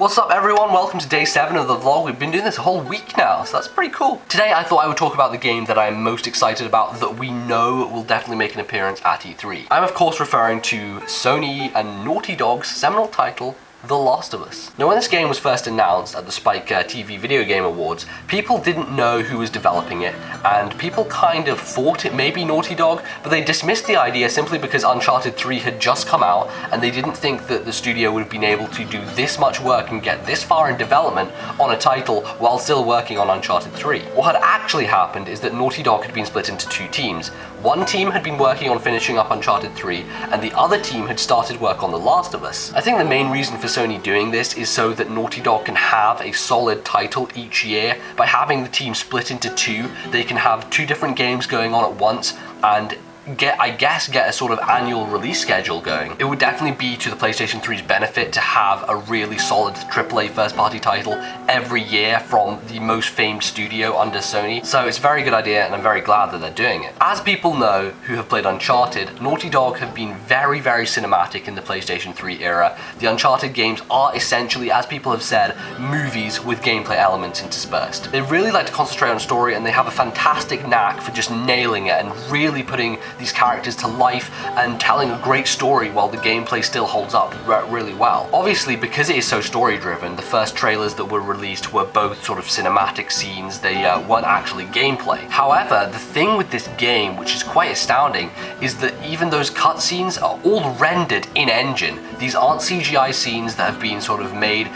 What's up everyone, welcome to day 7 of the vlog. We've been doing this a whole week now, so that's pretty cool. Today I thought I would talk about the game that I'm most excited about that we know will definitely make an appearance at E3. I'm of course referring to Sony and Naughty Dog's seminal title, The Last of Us. Now when this game was first announced at the Spike TV Video Game Awards, people didn't know who was developing it, and people kind of thought it may be Naughty Dog, but they dismissed the idea simply because Uncharted 3 had just come out, and they didn't think that the studio would have been able to do this much work and get this far in development on a title while still working on Uncharted 3. What had actually happened is that Naughty Dog had been split into two teams. One team had been working on finishing up Uncharted 3, and the other team had started work on The Last of Us. I think the main reason for Sony doing this is so that Naughty Dog can have a solid title each year. By having the team split into two, they can have two different games going on at once and get a sort of annual release schedule going. It would definitely be to the PlayStation 3's benefit to have a really solid AAA first-party title every year from the most famed studio under Sony. So it's a very good idea, and I'm very glad that they're doing it. As people know who have played Uncharted, Naughty Dog have been very, very cinematic in the PlayStation 3 era. The Uncharted games are essentially, as people have said, movies with gameplay elements interspersed. They really like to concentrate on story, and they have a fantastic knack for just nailing it and really putting these characters to life and telling a great story while the gameplay still holds up really well. Obviously, because it is so story driven, the first trailers that were released were both sort of cinematic scenes, they weren't actually gameplay. However, the thing with this game, which is quite astounding, is that even those cutscenes are all rendered in-engine. These aren't CGI scenes that have been sort of made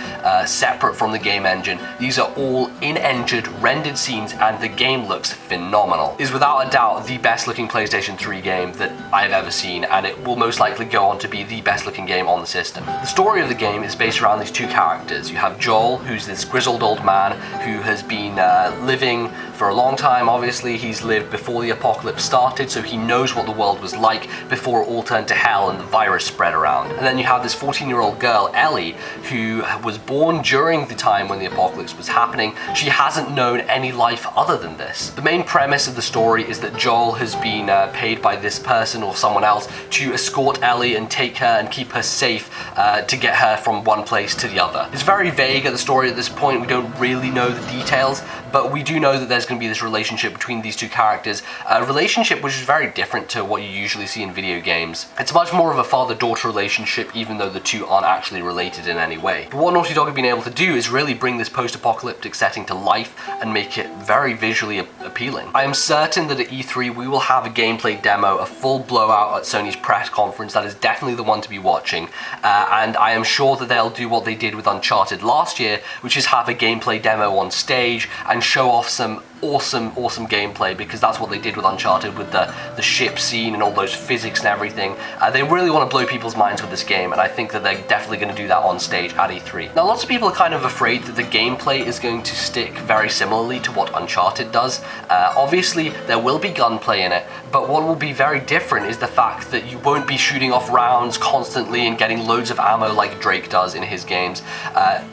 separate from the game engine. These are all in-engine rendered scenes, and the game looks phenomenal. It is without a doubt the best looking PlayStation 3 game that I've ever seen, and it will most likely go on to be the best looking game on the system. The story of the game is based around these two characters. You have Joel, who's this grizzled old man who has been living for a long time. Obviously, he's lived before the apocalypse started, so he knows what the world was like before it all turned to hell and the virus spread around. And then you have this 14-year-old girl, Ellie, who was born during the time when the apocalypse was happening. She hasn't known any life other than this. The main premise of the story is that Joel has been paid by this person or someone else to escort Ellie and take her and keep her safe to get her from one place to the other. It's very vague at the story at this point. We don't really know the details, but we do know that there's going to be this relationship between these two characters, a relationship which is very different to what you usually see in video games. It's much more of a father-daughter relationship, even though the two aren't actually related in any way. But what Naughty Dog have been able to do is really bring this post-apocalyptic setting to life and make it very visually appealing. I am certain that at E3 we will have a gameplay demo, a full blowout at Sony's press conference. That is definitely the one to be watching, and I am sure that they'll do what they did with Uncharted last year, which is have a gameplay demo on stage and show off some awesome gameplay, because that's what they did with Uncharted with the ship scene and all those physics and everything. They really want to blow people's minds with this game, and I think that they're definitely going to do that on stage at E3. Now, lots of people are kind of afraid that the gameplay is going to stick very similarly to what Uncharted does. Obviously, there will be gunplay in it, but what will be very different is the fact that you won't be shooting off rounds constantly and getting loads of ammo like Drake does in his games.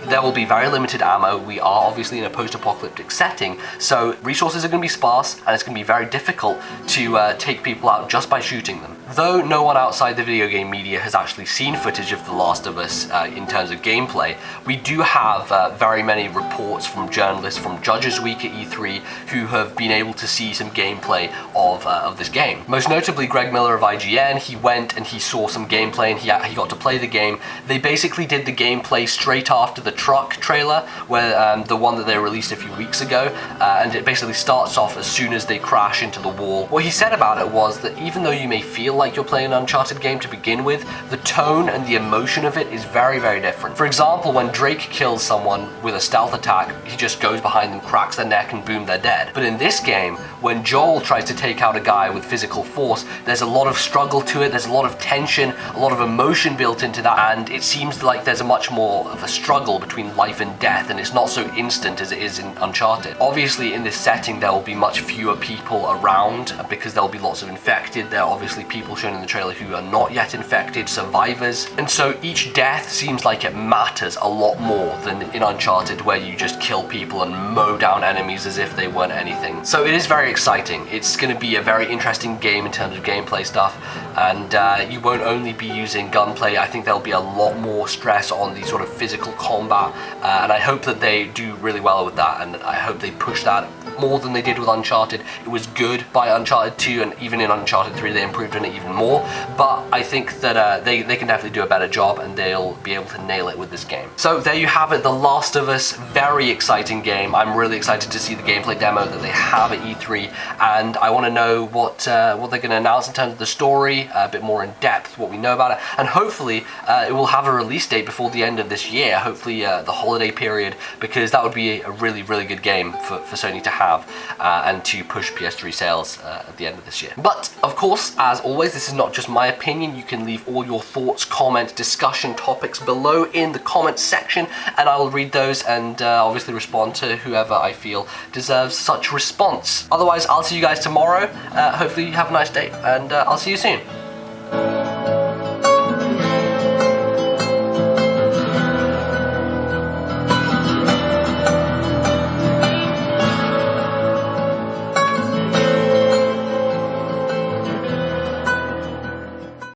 There will be very limited ammo. We are obviously in a post-apocalyptic setting, so resources are going to be sparse, and it's going to be very difficult to take people out just by shooting them. Though no one outside the video game media has actually seen footage of The Last of Us in terms of gameplay, we do have very many reports from journalists from Judges Week at E3 who have been able to see some gameplay of this game. Most notably, Greg Miller of IGN, he went and he saw some gameplay, and he got to play the game. They basically did the gameplay straight after the truck trailer, where the one that they released a few weeks ago, and it basically starts off as soon as they crash into the wall. What he said about it was that even though you may feel like you're playing an Uncharted game to begin with, the tone and the emotion of it is very, very different. For example, when Drake kills someone with a stealth attack, he just goes behind them, cracks their neck, and boom, they're dead. But in this game, when Joel tries to take out a guy with physical force, there's a lot of struggle to it, there's a lot of tension, a lot of emotion built into that, and it seems like there's a much more of a struggle between life and death, and it's not so instant as it is in Uncharted. Obviously, in this setting, there will be much fewer people around because there'll be lots of infected. There are obviously people people shown in the trailer who are not yet infected, survivors, and so each death seems like it matters a lot more than in Uncharted, where you just kill people and mow down enemies as if they weren't anything. So it is very exciting. It's going to be a very interesting game in terms of gameplay stuff, and you won't only be using gunplay. I think there'll be a lot more stress on the sort of physical combat, and I hope that they do really well with that, and I hope they push that more than they did with Uncharted. It was good by Uncharted 2, and even in Uncharted 3 they improved on it even more, but I think that they can definitely do a better job, and they'll be able to nail it with this game. So there you have it, The Last of Us, very exciting game. I'm really excited to see the gameplay demo that they have at E3, and I want to know what they're going to announce in terms of the story, a bit more in depth, what we know about it, and hopefully it will have a release date before the end of this year, hopefully the holiday period, because that would be a really, really good game for Sony to have and to push PS3 sales at the end of this year. But of course, as always, this is not just my opinion. You can leave all your thoughts, comments, discussion topics below in the comments section, and I will read those and obviously respond to whoever I feel deserves such response. Otherwise, I'll see you guys tomorrow. Hopefully you have a nice day, and I'll see you soon.